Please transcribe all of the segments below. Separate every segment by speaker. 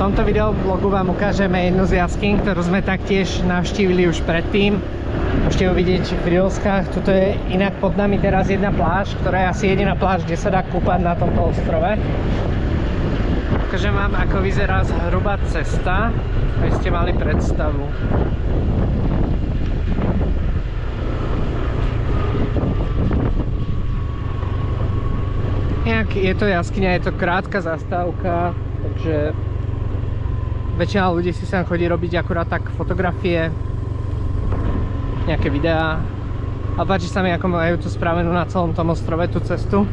Speaker 1: tomto videoblogu vám ukážeme jednu z jaskýň, ktorú sme taktiež navštívili už predtým. Môžete ju vidieť v Reelskách. Tuto je inak pod nami teraz jedna pláž, ktorá je asi jediná pláž, kde sa dá kúpať na tomto ostrove. Ukážem vám, ako vyzerá zhruba cesta, aby ste mali predstavu. Je to jaskyňa, je to krátka zastávka, takže väčšina ľudí si sem chodí robiť akurát tak fotografie, nejaké videá. A páči sa mi, ako majú tu spravenú na celom tom ostrove tú cestu.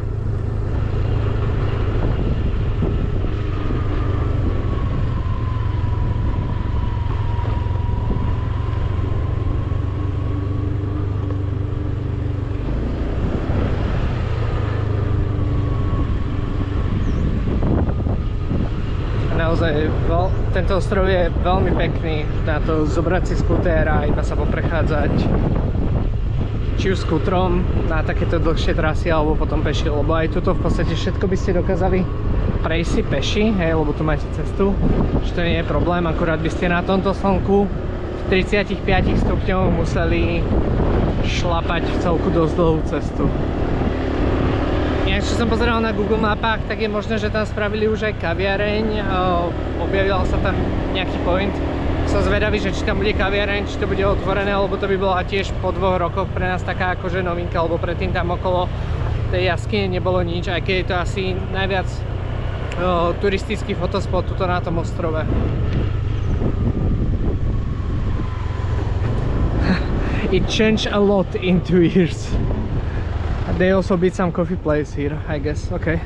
Speaker 1: Naozaj, tento ostrov je veľmi pekný na to zobrať si skutér a iba sa poprechádzať či už skútrom na takéto dlhšie trasy alebo potom peši, lebo aj tuto v podstate všetko by ste dokázali prejsť si peši, hej, lebo tu máte cestu, že to nie je problém, akurát by ste na tomto slnku v 35 stupňov museli šlapať v celku dosť dlhú cestu. Čo som pozeral na Google mapách, tak je možné, že tam spravili už aj kaviareň, objavil sa tam nejaký point. Som zvedavý, že či tam bude kaviareň, či to bude otvorené, lebo to by bola tiež po 2 rokoch pre nás taká akože novinka, lebo predtým tam okolo tej jaskyne nebolo nič, aj keď je to asi najviac turistický fotospot tuto na tom ostrove. It changed a lot in 2 years. They also built some coffee place here, I guess. Okay,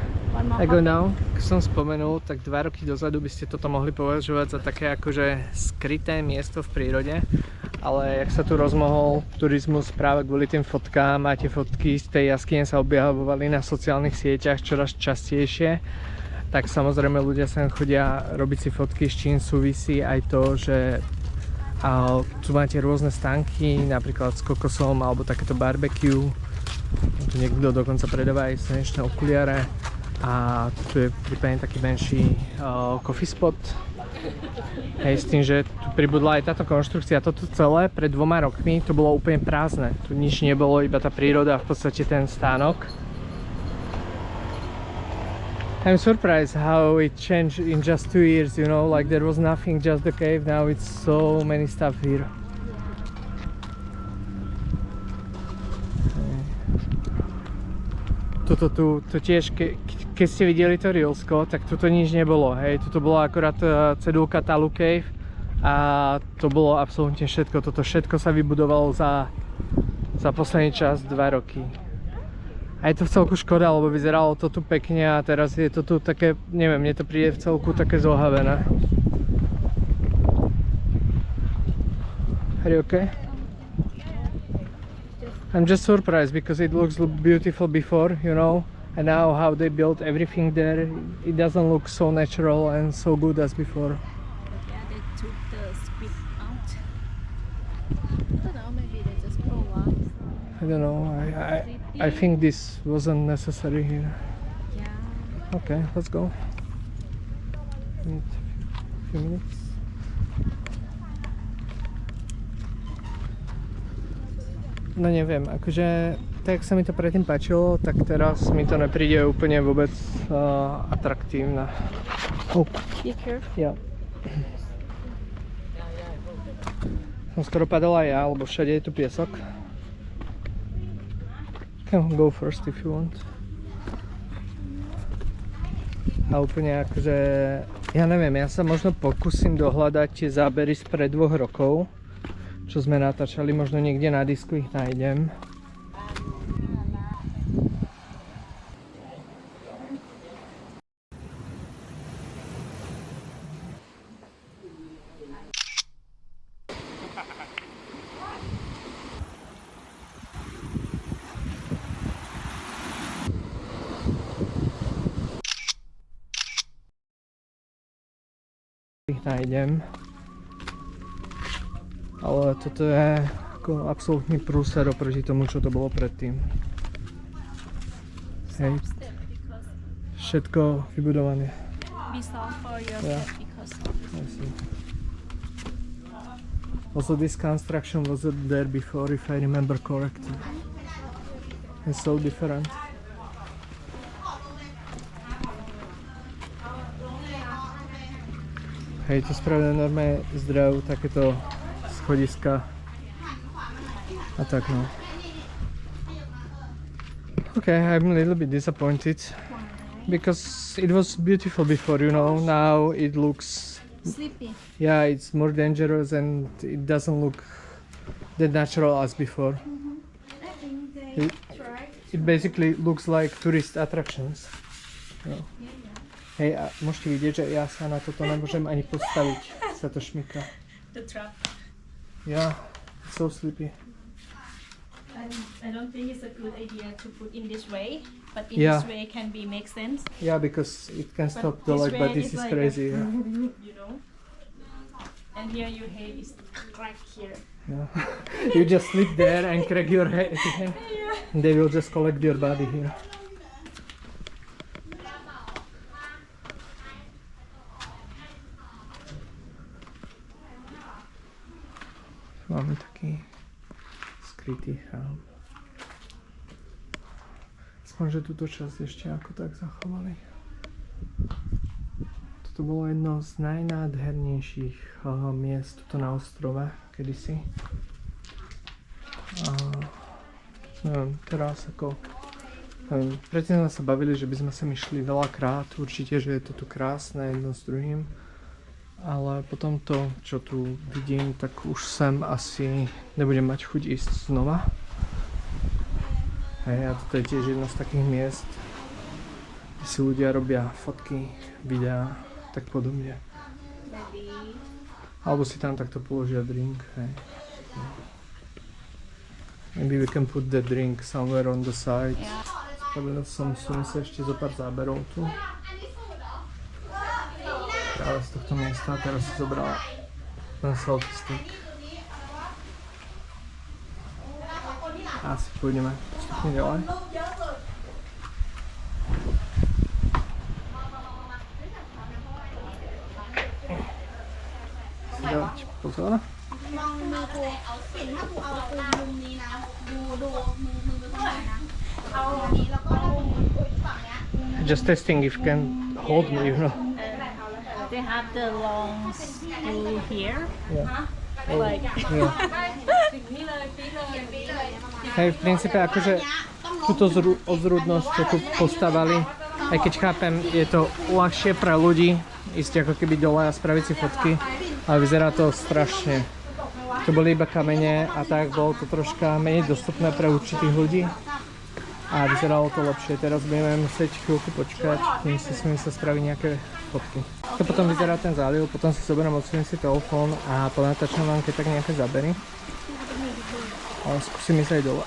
Speaker 1: I go now. Ako som spomenul, tak 2 roky dozadu by ste toto mohli považovať za také akože skryté miesto v prírode, ale jak sa tu rozmohol turizmus práve kvôli tým fotkám a tie fotky z tej jaskyne sa objavovali na sociálnych sieťach čoraz častejšie, tak samozrejme ľudia sem chodia robiť si fotky, s čím súvisí aj to, že tu máte rôzne stánky, napríklad s kokosom alebo takéto barbecue. Tu niekto dokonca predáva aj slnečné okuliare a tu je prípadne taký menší coffee spot. Hej, s tým, že tu pribudla aj táto konštrukcia. Toto celé pred 2 rokmi to bolo úplne prázdne. Tu nič nebolo, iba tá príroda, v podstate ten stánok. I'm surprised how it changed in just 2 years, you know, like there was nothing, just the cave, now it's so many stuff here. Toto tu tiež, keď ste videli to Reelsko, tak tuto nič nebolo, hej, tuto bola akorát cedulka Talu Cave a to bolo absolútne všetko, toto všetko sa vybudovalo za posledný čas 2 roky. A je to v celku škoda, lebo vyzeralo to tu pekne a teraz je to tu také, neviem, mne to príde v celku také zohavené. Are you okay? I'm just surprised because it looks beautiful before, you know, and now how they built everything there, it doesn't look so natural and so good as before.
Speaker 2: Yeah, they took the spit out. I don't know, maybe they just prolonged.
Speaker 1: I don't know, I think this wasn't necessary here.
Speaker 2: Yeah.
Speaker 1: Okay, let's go. In a few minutes. No neviem, akože tak sa mi to predtým páčilo, tak teraz mi to nepríde úplne vôbec atraktívne. Oh.
Speaker 2: Be careful.
Speaker 1: Yeah. Som skoro padol aj ja, lebo všade je tu piesok. Can go first if you want. A úplne akože, ja neviem, ja sa možno pokúsim dohľadať tie zábery spred 2 rokov. Čo sme natáčali, možno niekde na disku ich nájdem. Ich nájdem. Ale toto je ako absolútny prúser oproti tomu, čo to bolo predtým. Hej. Všetko vybudované.
Speaker 2: Be soft for your
Speaker 1: Yeah.
Speaker 2: head because
Speaker 1: I see. Also, this construction wasn't there before, if I remember correctly. It's so different. Hej, to spravili normálne zdrav, takéto schodiska a tak no. Okay, I'm a little bit disappointed because it was beautiful before, you know, now it looks,
Speaker 2: Sleepy.
Speaker 1: yeah, it's more dangerous and it doesn't look that natural as before.
Speaker 2: I think they tried.
Speaker 1: It basically looks like tourist attractions. No. Hej, a môžete vidieť, že ja sa na toto nemôžem ani postaviť, sa to šmyká.
Speaker 2: The trap.
Speaker 1: Yeah, it's so sleepy.
Speaker 2: I don't think it's a good idea to put in this way, but in
Speaker 1: Yeah.
Speaker 2: this way can be make sense.
Speaker 1: Yeah, because it can stop
Speaker 2: But
Speaker 1: the
Speaker 2: this
Speaker 1: light, but
Speaker 2: way
Speaker 1: this is
Speaker 2: like
Speaker 1: crazy. Yeah.
Speaker 2: You know. And here your head is cracked here.
Speaker 1: Yeah. You just sleep there and crack your head. And they will just collect your body here. Máme taký skrytý chrám. Aspoň, že túto časť ešte ako tak zachovali. Toto bolo jedno z najnádhernejších miest tuto na ostrove kedysi. A neviem, teraz ako... Neviem, predtým sme sa bavili, že by sme sem išli veľakrát, určite, že je to tu krásne jedno s druhým. Ale potom to, čo tu vidím, tak už sem asi nebudem mať chuť ísť znova. Hej, a toto je tiež jedno z takých miest, kde si ľudia robia fotky, videá, tak podobne. Alebo si tam takto položia drink, hej. Maybe we can put the drink somewhere on the side. Spravil som sa ešte zo pár záberov tu. Práve z tohto miesta, teraz si zobral ten selfie stick. Asi pôjdeme postupne ďalej. Si dávať pozor.
Speaker 3: มองมือกูเห็นถ้ากูเอากูมุมนี้นะดูมือกูข้างในนะเอาอันนี้แล้วก็ฝั่งเนี้ย
Speaker 1: Just testing if you can hold me, you know.
Speaker 2: They have the long stool here.
Speaker 1: Yeah.
Speaker 2: Like
Speaker 1: Yeah. Hej, v princípe akože túto odrudnosť, čo tu postavali, aj keď chápem, je to ľahšie pre ľudí ísť ako keby dole a spraviť si fotky, ale vyzerá to strašne. To boli iba kamene a tak bolo to troška menej dostupné pre určitých ľudí a vyzeralo to lepšie. Teraz budeme musieť chvíľku počkať, kým si smiem sa spraviť nejaké fotky. To potom vyzerá ten záliv, potom si zoberiem, odsúnim si telefón a ponatáčam vám keď tak nejaké zábery. Ale skúsim ísť aj dole.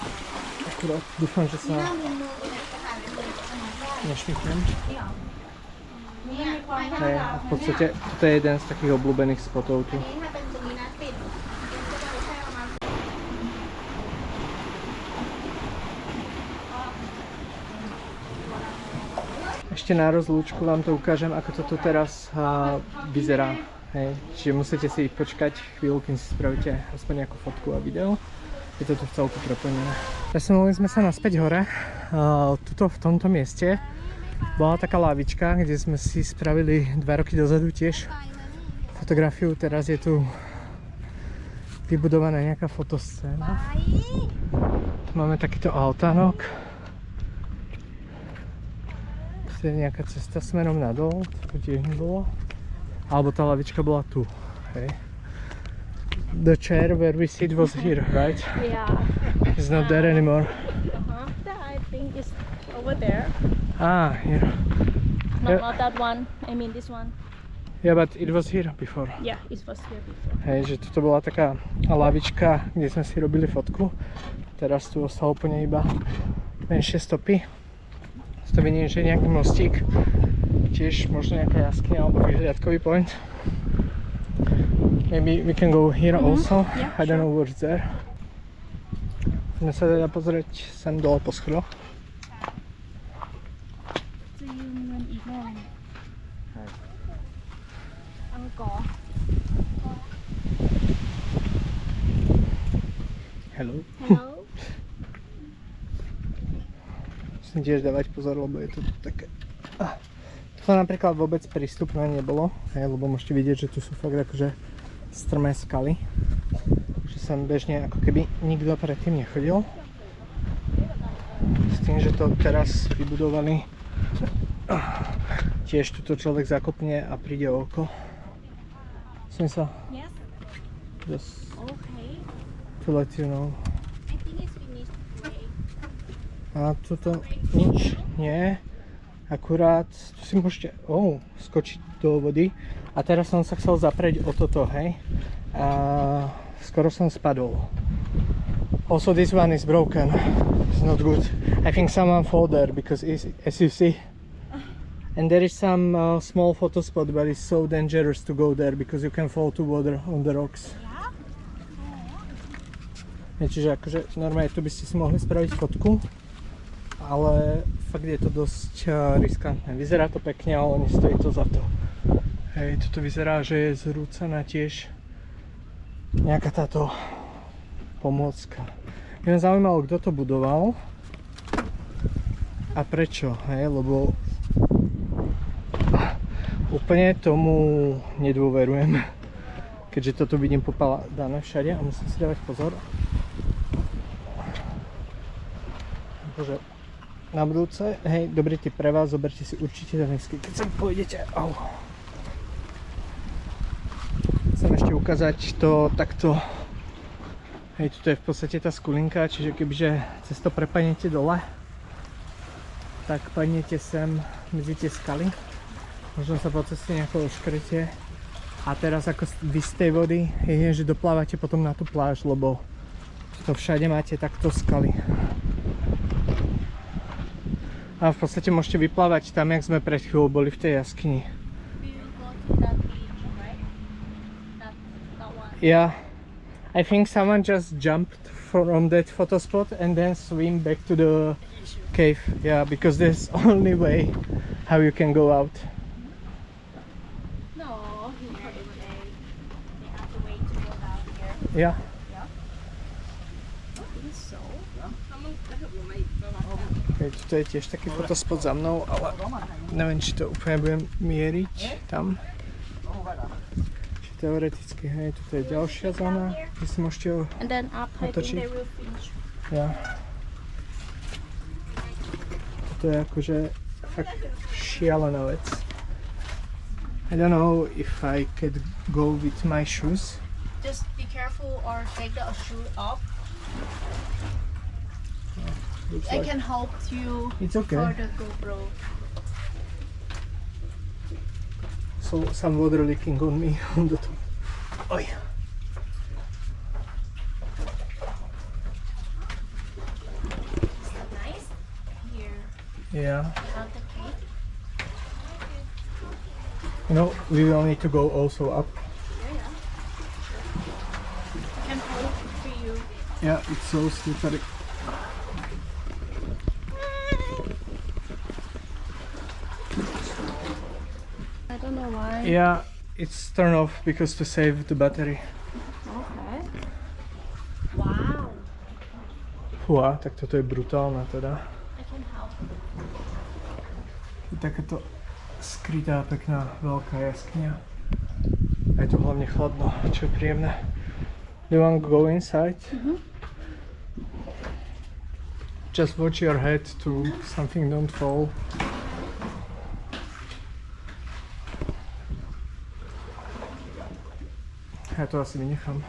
Speaker 1: Akurát dúfam, že sa nešmyknem. Hej, a v podstate toto je jeden z takých obľúbených spotov tu.
Speaker 3: ถ้าเป็นตรงนี้นะปิดก็จะใช้ประมาณ
Speaker 1: Ešte na rozlúčku vám to ukážem, ako to tu teraz vyzerá. Hej. Čiže musíte si počkať chvíľu, kým si spravíte aspoň nejakú fotku a video. Je to tu v celku preplnené. Presunuli sme sa naspäť hore. Tuto v tomto mieste bola taká lavička, kde sme si spravili 2 roky dozadu tiež fotografiu. Teraz je tu vybudovaná nejaká fotoscéna. Tu máme takýto altánok. Tu je nejaká cesta smerom nadol, tu tiež nebolo. Alebo tá lavička bola tu, hej. The chair where we sit was here, right?
Speaker 2: yeah.
Speaker 1: It's not there anymore.
Speaker 2: That I think is over there.
Speaker 1: Ah, here. Yeah.
Speaker 2: Not that one. I mean this one.
Speaker 1: Yeah, but it was here before.
Speaker 2: Yeah, it was here before.
Speaker 1: Hej, že toto bola taká lavička, kde sme si robili fotku. Teraz tu ostalo po nej iba menšie stopy. To vidím, že je nejaký mostík. Tiež možno nejaká jaskyňa alebo vyhliadkový point. Maybe we can go here also.
Speaker 2: Yeah,
Speaker 1: I don't know what's there. Môžeme sa teda pozrieť sem dole po schodoch.
Speaker 3: กอ
Speaker 1: Hello.
Speaker 3: Hello.
Speaker 1: Musím tiež dávať pozor, lebo je to také... To napríklad vôbec prístupné nebolo, hej, lebo môžete vidieť, že tu sú fakt akože strmé skaly. Že sem bežne ako keby nikto predtým nechodil. S tým, že to teraz vybudovali, tiež tuto človek zakopne a príde o oko. Musím sa...
Speaker 3: Yes.
Speaker 1: Just
Speaker 3: Okay.
Speaker 1: to let you know.
Speaker 3: I think it's finished today.
Speaker 1: A tuto nič nie. Akurát tu si môžete skočiť do vody. A teraz som sa chcel zaprieť o toto, hej. A skoro som spadol. Also this one is broken. It's not good. I think someone fall there because as you see. And there is some small photo spot, but it's so dangerous to go there because you can fall to water on the rocks. Čiže akože normálne tu by ste si mohli spraviť fotku, ale fakt je to dosť riskantné. Vyzerá to pekne, ale nestojí to za to. Hej, toto vyzerá, že je zrúcaná tiež nejaká táto pomôcka. Mňa zaujímalo, kto to budoval a prečo, hej, lebo úplne tomu nedôverujem, keďže toto vidím popadané všade a musím si dávať pozor. Bože, na budúce, hej, dobrý tip pre vás, zoberte si určite tenisky, keď sem pôjdete. Au. Chcem ešte ukázať to takto. Hej, tuto je v podstate tá skulinka, čiže kebyže cez to prepadnete dole, tak padnete sem medzi tie skaly. Možno sa po ceste nejako oškrete. A teraz ako vy z tej vody, je, že doplávate potom na tú pláž, lebo to všade máte takto skaly. A v podstate môžete vyplávať tam, jak sme pred chvíľou boli v tej jaskyni.
Speaker 2: We will go to that beach, right? That one.
Speaker 1: Yeah, I think someone just jumped from that photo spot and then swim back to the cave. Yeah, because that's only way how you can go out.
Speaker 2: No, he probably they have to wait to go down here.
Speaker 1: Yeah.
Speaker 2: I think so.
Speaker 1: Okay, tuto je tiež taký fotospot za mnou, ale neviem, či to úplne budem mieriť tam. Či teoreticky, hej, tuto je ďalšia zóna, kde si môžete
Speaker 2: And then up, I think
Speaker 1: otočiť.
Speaker 2: they will finish.
Speaker 1: Ja. Toto je akože fakt šialená vec. I don't know if I could go with my shoes.
Speaker 2: Just be careful or take the shoe off.
Speaker 1: Looks
Speaker 2: I
Speaker 1: like
Speaker 2: can help you
Speaker 1: it's okay.
Speaker 2: for the GoPro.
Speaker 1: So some water leaking on me on the top. Oj.
Speaker 2: Is that nice? Here,
Speaker 1: Yeah.
Speaker 2: around the cave.
Speaker 1: You know, we will need to go also up.
Speaker 2: Yeah. I can hold for you.
Speaker 1: Yeah, it's so slippery.
Speaker 2: I don't know why.
Speaker 1: Yeah, it's turned off because to save the battery.
Speaker 2: Okay. Wow.
Speaker 1: Fúha, tak toto je brutálne teda.
Speaker 2: I can help.
Speaker 1: Je takáto skrytá, pekná, veľká jaskyňa. A je tu hlavne chladno, čo je príjemné. Do you want to go inside? Just watch your head to something don't fall. Ja to asi vynechám.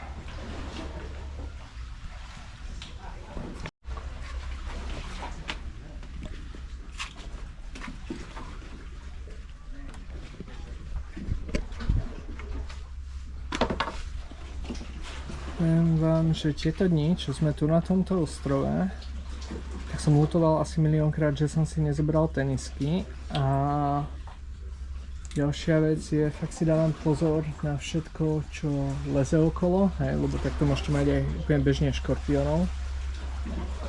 Speaker 1: Poviem vám, že tieto dni, čo sme tu na tomto ostrove, tak som lutoval asi miliónkrát, že som si nezobral tenisky. A ďalšia vec je, fakt si dávam pozor na všetko, čo leze okolo, hej, lebo takto môžete mať aj úplne bežne škorpiónov.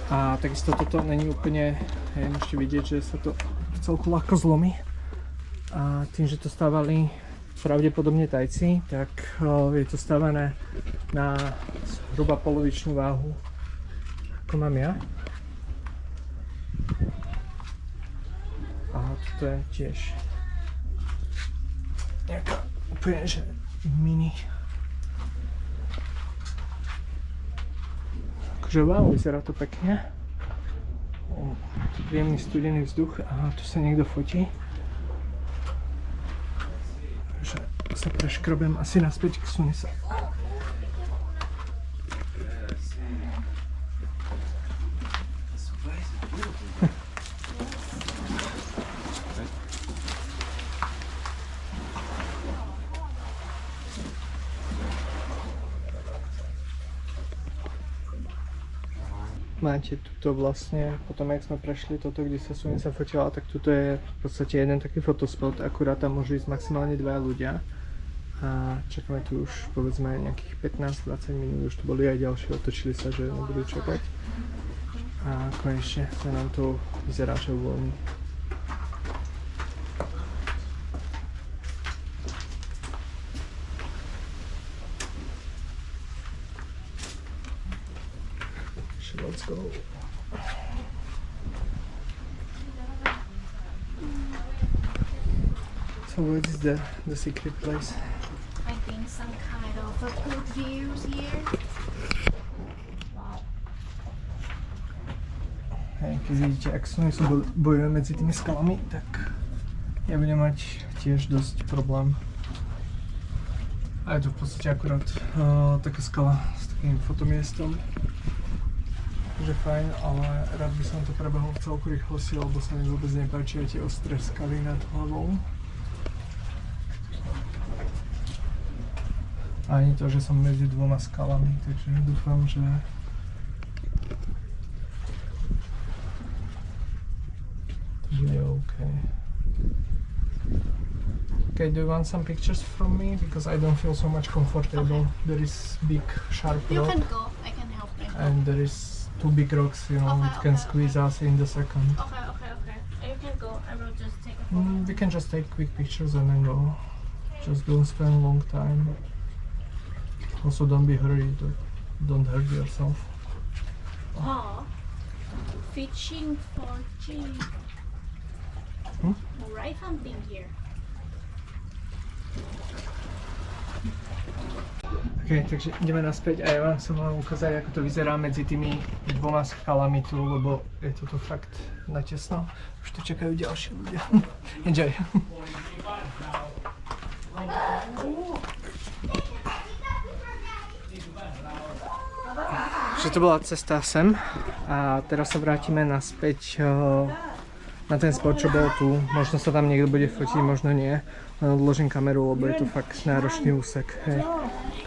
Speaker 1: A takisto toto není úplne, hej, môžete vidieť, že sa to celku ľahko zlomí. A tým, že to stávali pravdepodobne Tajci, tak je to stavané na zhruba polovičnú váhu, ako mám ja. A toto je tiež nejaká úplne, že mini. Akože wow, vyzerá to pekne. Príjemný studený vzduch a tu sa niekto fotí. Takže sa preškrobem asi naspäť k Sunisa. Máte tuto vlastne, potom jak sme prešli toto, kde sa Sunica fotila, tak tuto je v podstate jeden taký fotospot, akurát tam môžu ísť maximálne 2 ľudia. A čakáme tu už povedzme nejakých 15-20 minút, už tu boli aj ďalší, otočili sa, že nebudú čakať. A konečne sa nám to vyzerá, že uvoľní. Let's go. So what is the secret place?
Speaker 2: I think some kind of a good views here.
Speaker 1: Hej, keď vidíte, ak Sunisu bojuje medzi tými skalami, tak ja budem mať tiež dosť problém. A je to v podstate akurát taká skala s takým fotomiestom. Takže fajn, ale rád by som to prebehol v celku rýchlosti, lebo sa mi vôbec nepáčia tie ostré skaly nad hlavou. Ani to, že som medzi dvoma skalami, takže dúfam, že to bude OK. Okay, do you want some pictures from me? Because I don't feel so much comfortable. Okay. There is big sharp rock.
Speaker 2: You can go, I can help you.
Speaker 1: And there is 2 big rocks, you know, it can squeeze us in the second.
Speaker 2: Okay. You can go, I will just take a photo.
Speaker 1: We can just take quick pictures and then go. Just don't spend long time. Also don't be hurried, don't hurt yourself.
Speaker 2: Oh, fishing for cheap. Write something here.
Speaker 1: Ok, takže ideme naspäť a ja vám chcem len ukázať, ako to vyzerá medzi tými dvoma skalami tu, lebo je toto fakt natesno. Už tu čakajú ďalší ľudia. Enjoy! Takže to bola cesta sem a teraz sa vrátime naspäť na ten spot, čo bol tu. Možno sa tam niekto bude fotiť, možno nie. Len odložím kameru, lebo je to fakt náročný úsek. Hej.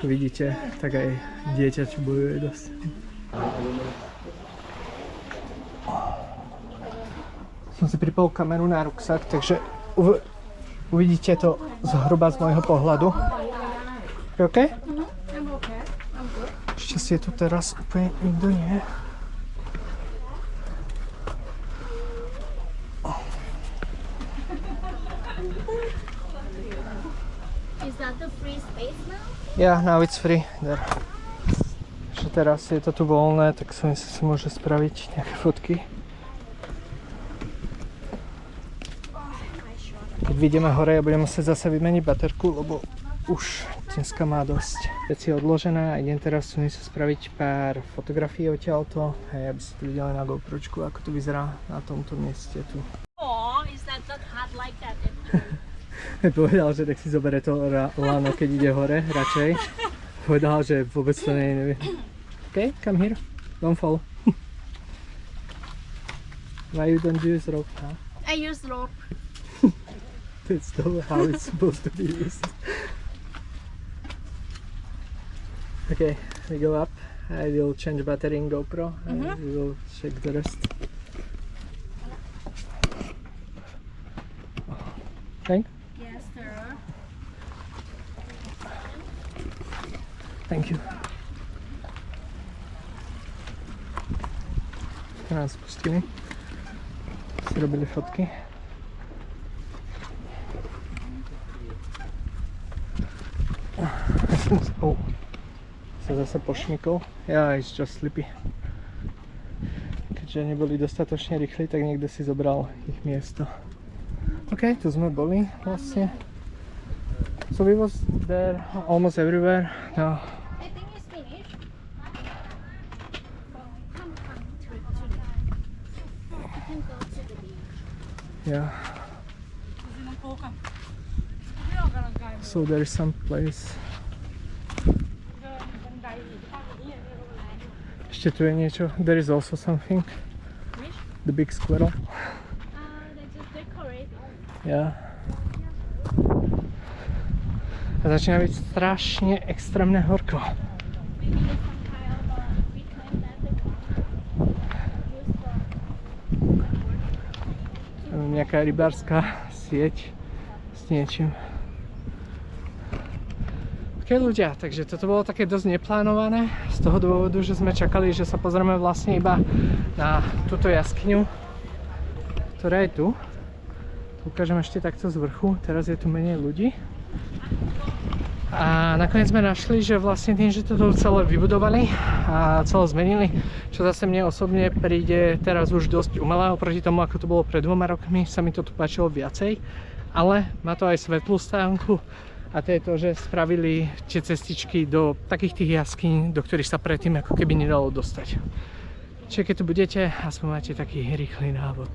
Speaker 1: Ako vidíte, tak aj dieťa bojuje dosť. Som si pripol kameru na ruksak, takže uvidíte to zhruba z môjho pohľadu. Je OK?
Speaker 2: I'm okay, I'm good.
Speaker 1: Šťastie tu teraz úplne nikto nie.
Speaker 2: Is that the free space now?
Speaker 1: Yeah, now it's free there. Takže teraz je to tu voľné, tak som si môže spraviť nejaké fotky. Keď vyjdeme hore, ja budem musieť zase vymeniť baterku, lebo už dneska má dosť. Veci je odložené a idem teraz sa spraviť pár fotografií odtiaľto, hej, aby ste videli na GoPročku, ako to vyzerá na tomto mieste tu.
Speaker 2: Oh, is that not hard like that?
Speaker 1: Povedal, že tak si zoberie to láno, keď ide hore, radšej. Povedal, že vôbec to nevie. OK, come here, don't fall. Why you don't use rope, huh?
Speaker 2: I use rope.
Speaker 1: That's not how it's supposed to be used. Okay, we go up. I will change battery in GoPro and we will check the rest. Thank?
Speaker 2: Yes, sir.
Speaker 1: Thank you. Nás spustili. Si robili fotky. Oh, sa zase pošmykol. Yeah, it's just sleepy. Keďže neboli dostatočne rýchli, tak niekto si zobral ich miesto. OK, tu sme boli vlastne. So we was there almost everywhere. No.
Speaker 2: I think it's finished. Come to the. You can go to the beach.
Speaker 1: Yeah. So there is some place. Ešte tu je niečo. There is also something. The big squirrel.
Speaker 2: They just decorate.
Speaker 1: Yeah. A začína byť strašne extrémne horko.
Speaker 2: Maybe it's some kind of treatment that they use for.
Speaker 1: Nejaká rybárska sieť s niečím. Ok ľudia, takže toto bolo také dosť neplánované z toho dôvodu, že sme čakali, že sa pozrieme vlastne iba na túto jaskyňu, ktorá je tu. Ukážem ešte takto z vrchu, teraz je tu menej ľudí. A nakoniec sme našli, že vlastne tým, že to celé vybudovali a celé zmenili, čo zase mne osobne príde teraz už dosť umelé oproti tomu, ako to bolo pred 2 rokmi, sa mi to tu páčilo viacej, ale má to aj svetlú stránku a to je to, že spravili tie cestičky do takých tých jaskyň, do ktorých sa predtým ako keby nedalo dostať. Čiže keď tu budete, aspoň máte taký rýchly návod.